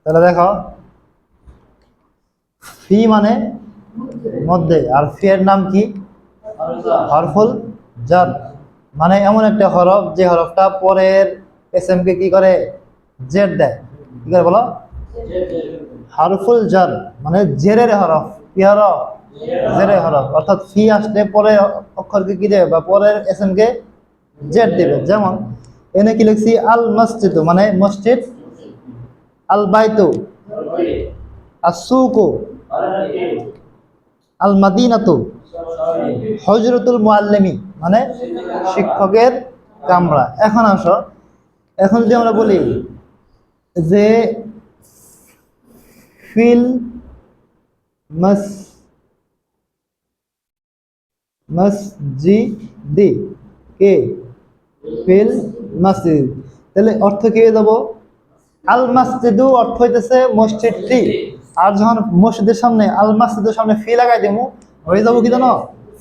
তাহলে দেখো ফি মানে মধ্যে, আর ফি এর নাম কি? হরফুল জার। মানে এমন একটা হরফ যে হরফটা পরের এসএম কে কি করে? জের দেয়। কি করে বলো? হরফুল জার মানে জেরের হরফ। কি হরফ? জেরের হরফ। অর্থাৎ ফি আসলে পরে অক্ষরকে কি দেবে, বা পরের এসএম কে জের দেবে। যেমন এনে কি লিখছি? আল মসজিদ মানে মসজিদ, আল বাইতু, আসুকু, আল মাদিনাতু, হজরতুল মুআল্লিমি মানে শিক্ষকের কামরা। এখন আসো, এখন যদি আমরা বলি যে ফিল মসজিদি কে, ফিল মসজিদ, তাহলে অর্থ কি হয়ে যাব? আল মসজিদু অর্থ হইতেছে মসজিদটি। আর যখন মসজিদের সামনে আল মসজিদের সামনে ফি লাগাই দেবো, হয়ে যাবো কি জানো?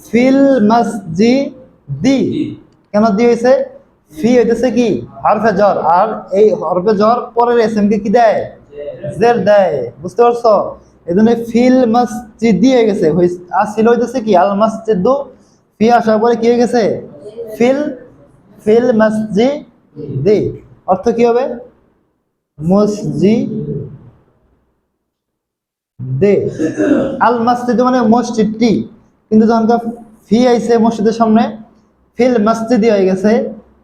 ফিল মসজিদি। কেন দিয়ে হয়েছে? ফি হইতেছে কি? হরফে জ্বর, আর এই হরফে জ্বর পরের এসএম কে কি দেয়? জের দেয়। বুঝতে পারছো? এই জন্য ফিল মসজিদি হয়ে গেছে। আর ছিল হইতেছে কি? আল মসজিদু। ফি আসার পরে কি হয়ে গেছে? ফিল ফিল মসজিদি। অর্থ কি হবে? মসজিদে। আল মসজিদ মানে মসজিদটি, কিন্তু যখন ফি আইছে মসজিদের সামনে, ফিল মসজিদি হয়ে গেছে।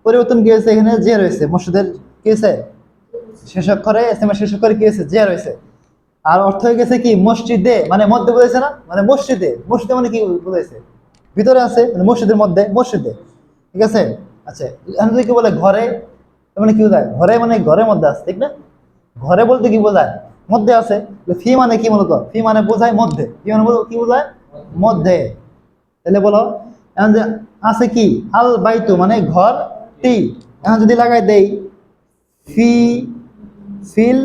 পরিবর্তন কি হয়েছে? এখানে জের হয়েছে। মসজিদের কি হয়েছে? শেষ অক্ষরে এসএমের শেষ অক্ষরে কি হয়েছে? জের হয়েছে। আর অর্থ হয়ে গেছে কি? মসজিদে মানে মধ্যে বোঝাইছে না? মানে মসজিদে। মসজিদে মানে কি বোঝাইছে? ভিতরে আছে, মানে মসজিদের মধ্যে, মসজিদে। ঠিক আছে? আচ্ছা, এখন যদি কি বলে ঘরে, মানে কি বোঝায়? ঘরে মানে ঘরের মধ্যে আছে, ঠিক না? ঘরে বলতে কি বোঝায়? মধ্যে আছে। ফি মানে কি? মূলত ফি মানে বোঝায় মধ্যে। ফি মানে কি বোঝায়? মধ্যে। তাহলে বলো, এখন যে আছে কি? আল বাইতু মানে ঘর টি। এখন যদি লাগাই দেই ফি ফিল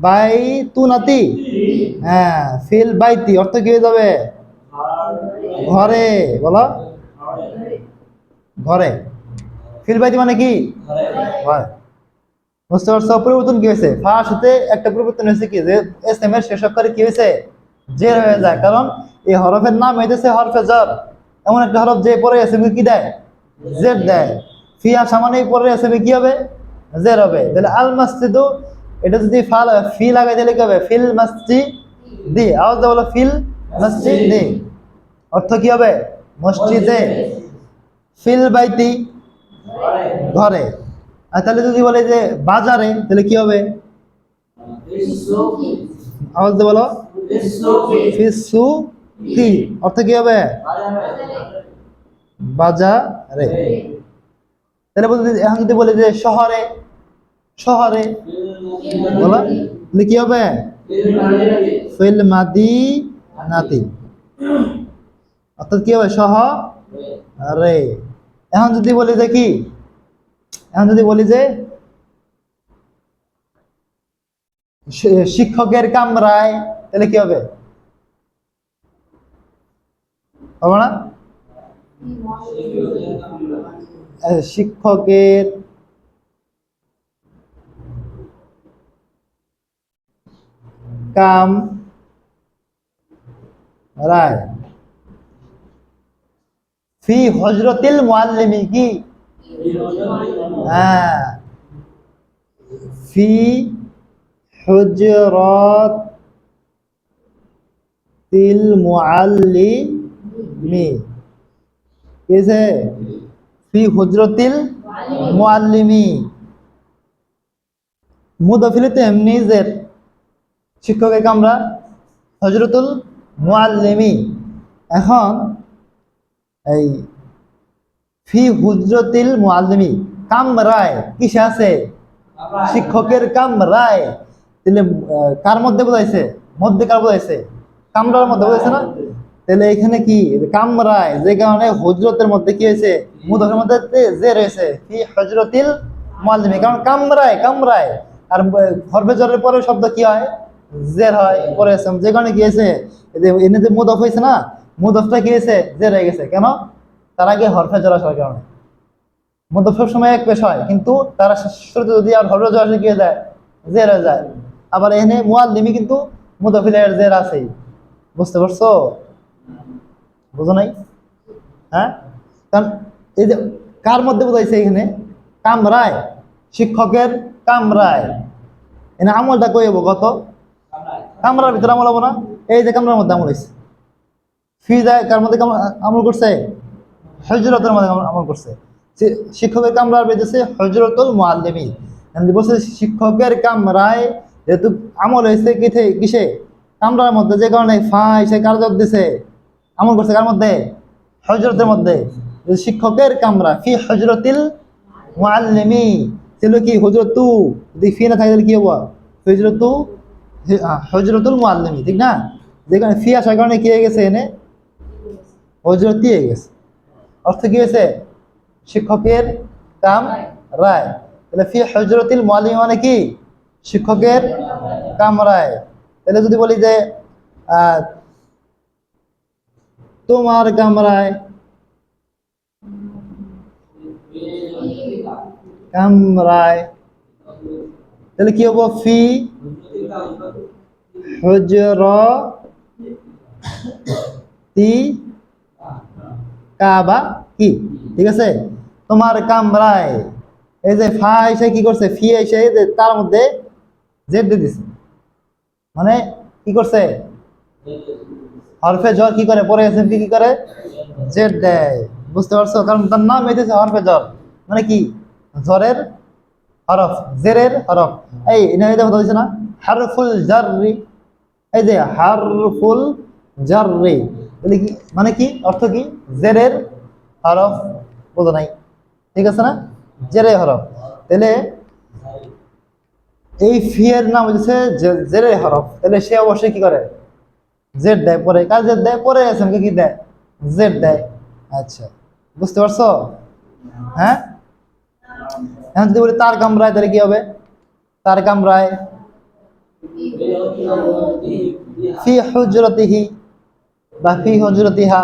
বাইতু নাতি, হ্যাঁ ফিল বাইতি, অর্থ কি হয়ে যাবে? ঘরে। বলো ঘরে। ফিল বাইতি মানে কি? ঘরে। বুঝতে পারছো? পরিবর্তন কি হয়েছে? ফার্স্ট হতে একটা পরিবর্তন হয়েছে কি? যে এস এম এর শেষ অক্ষরে কি হয়েছে? জের হয়ে যায়। কারণ এই হরফের নাম হইতেছে হরফে জ্বর। এমন একটা হরফ যে পরে এস এম কি দেয়? জের দেয়। ফি আসা মানে পরে এস এম কি হবে? জের হবে। তাহলে আল মসজিদু, এটা যদি ফি লাগাই দিলে কি হবে? ফিল মসজিদি। আওয়াজ দাও, বলো ফিল মসজিদি। অর্থ কি হবে? মসজিদে। ফিল বাইতি ঘরে। আর তাহলে যদি বলে যে বাজারে, তাহলে কি হবে? আওয়াজ দিয়ে বলো ফিসু কি। অর্থ কি হবে? বাজারে। তাহলে বলতে, এখন যদি বলে যে শহরে, শহরে বলো, তাহলে কি হবে? ফিল মাদিনাতি। অর্থাৎ কি হবে? শহরে। এখন যদি বলি যে কি, এখন যদি বলি যে শিক্ষকের কামরায়, তাহলে কি হবে? হবে না? শিক্ষকের কাম রায় ফি হজরতিল মুআল্লিমি কি? হ্যাঁ ফি হুজরাতিল মুআল্লিমি, কি আছে? ফি হুজরাতিল মুআল্লিমি। মুদাফিলিতে এমনি জের, শিক্ষকের কামরা, হজরতুল মুআল্লিমি। এখন এই ফি হুজরাতিল মুআল্লিমি কামরায় কিসে আছে? শিক্ষকের কামরায়। তাহলে কার মধ্যে বোঝাইছে? মধ্যে কার বোঝাইছে? কামরার মধ্যে বোঝাইছে না? তাহলে এখানে কি কামরায়, যে কারণে হজরতের মধ্যে কি হয়েছে? মুদাফের মধ্যে যে রয়েছে ফি হজরতিল মুআল্লিমি, কারণ কামরায়, কামরায়। আর হরফে জরের পরে শব্দ কি হয়? জের হয় পরে। যে কারণে কি হয়েছে? এনে যে মুদাফ হয়েছে না, মুদাফটা কি হয়েছে? জের হয়ে গেছে। কেন? তার আগে হরফে জর আসার কারণে। মুদাফ সব সময় এক পেশ হয়, কিন্তু তারা শুরুতে যদি আর হরফে জর আসে কি হয়ে যায়? জের হয়ে যায়। আবার এখানে মুআল্লিমি কিন্তু মুদাফ ইলাইহির জের আছেই। বুঝতে পারছো? বুঝো নাই? হ্যাঁ, কারণ এই যে কার মধ্যে বোঝাইছে এখানে, কামরায়, শিক্ষকের কামরায়। এখানে আমলটা কই হবো কত? কামরার ভিতরে আমল হবো না? এই যে কামরার মধ্যে আমল হয়েছে। ফি যায় কার মধ্যে আমল করছে? হজরতের মধ্যে আমল করছে। শিক্ষকের কামরার বেঁধেছে হজরতুল মুআল্লিমি। বলছে শিক্ষকের কামরায় যেহেতু আমল হয়েছে কিসে? কামরার মধ্যে, যে কারণে ফাই সে কার্যত দিছে, আমল করছে কার মধ্যে? হজরতের মধ্যে। শিক্ষকের কামরা ফি হজরতিল মুআল্লিমি ছিল কি হজরতু, যদি ফি না থাকে তাহলে কি হবো? হজরতু, হজরতুল মুআল্লিমি, ঠিক না? যেখানে ফি আসার কারণে কি হয়ে গেছে, এনে হজরতি হয়ে গেছে। অর্থ কি হয়েছে? শিক্ষকের কাম রায়। তাহলে ফি হজরতিল মুআল্লিমি মানে কি? শিক্ষকের কামরায়। তাহলে যদি বলি যে তোমার কামরায়, কামরায়, তাহলে কি হবো? ফি হজরতি কাবা কি, ঠিক আছে? তোমার কামরায়, এই যে ফা এসে কি করছে? ফি এসে তার মধ্যে জেড দিয়ে দিছে, মানে কি করছে? হরফে জ্বর কি করে পরে এসে কি করে? জেড দেয়। বুঝতে পারছো? কারণ তার নাম হইতেছে হরফে জ্বর, মানে কি? জ্বরের হরফ, জেরের হরফ। এই এটা কথা হয়েছে না, হারফুল জাররি। এই যে হারফুল জাররি, বলি কি মানে কি? অর্থ কি? জেরের হরফ। বোঝো নাই? ঠিক আছে না? জেরের হরফ। তাহলে এই ফি এর নাম হচ্ছে জেরের হরফ। তাহলে সে অবশ্যই কি করে? জেড দেয় পরে। কার জেড দেয়? পরে এসএমকে কি দেয়? জেড দেয়। আচ্ছা, বুঝতে পারছো? হ্যাঁ, এখন যদি বলি তার কামরায়, তাহলে কি হবে? তার কামরায় ফি হুজরাতিহি বা ফি হুজরাতিহা,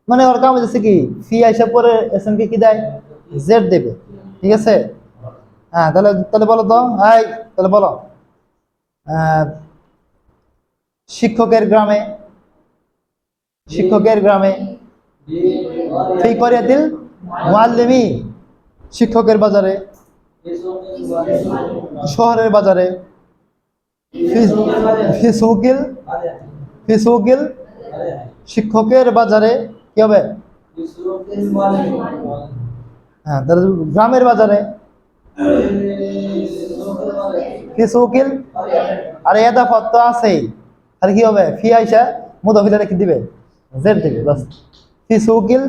মানে ওর কাম হচ্ছে কি? ফি আইসা পরে এসএমকে কি দেয়? জেড দেবে। ঠিক আছে? হ্যাঁ, তাহলে তাহলে বলো তো, তাহলে বলো শিক্ষকের গ্রামে, শিক্ষকের গ্রামে ফি করিয়াতিল মুআল্লিমি, শিক্ষকের বাজারে, শহরের বাজারে, ফি সুকিল, ফি সুকিল, শিক্ষকের বাজারে কি হবে? হ্যাঁ, তাহলে গ্রামের বাজারে ফি সুকিল, আর এদাফত তো আছেই, তাহলে কি হবে? ফি আইসা মুদাফিলে রেখে দিবে, জেড দিবে বাস। ফি সুকিল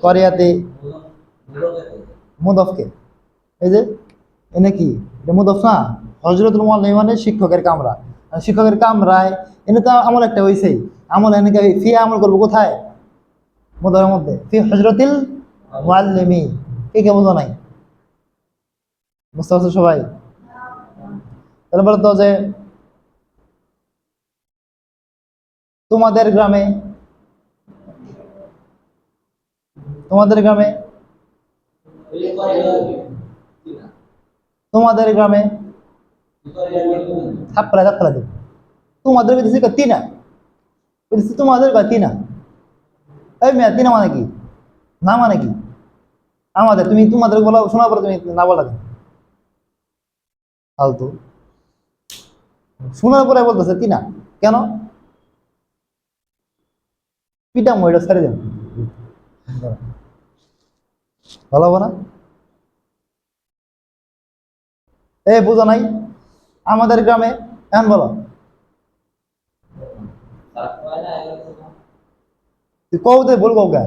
করিয়াতি, মুদাফকে, এই যে এনে কি এটা মুদাফ না? হযরতুল মুআল্লিম মানে শিক্ষকের কামরা, আর শিক্ষকের কামরায় এনে তো আমল একটা হইছেই। আমল এনে ফি আমল করবো কোথায়? মুদাফের মধ্যে। ফি হযরতিল মুআল্লিমি। কে বুঝো নাই? বুঝতে পারছো সবাই? তাহলে বলো তো যে তোমাদের গ্রামে, তোমাদের গ্রামে, তোমাদের গ্রামে থাপ্পড়া থাপ্পড়া দিবে। তোমাদের বেঁধেছে তিনা, বেঁধেছে তোমাদের তিনা। এই মেয়া, তিনা মানে কি? না মানে কি? আমাদের। তুমি তোমাদের বলা শোনার পরে তুমি না বলা কেন? ফালতু। শোনার পরে বলতেছে তিনা কেন? পিটা মহিলা ছেড়ে দেন, ভালো হবে না? এ বুঝো নাই? আমাদের গ্রামে, এখন বলো। তুই কৌতে বলবো গা,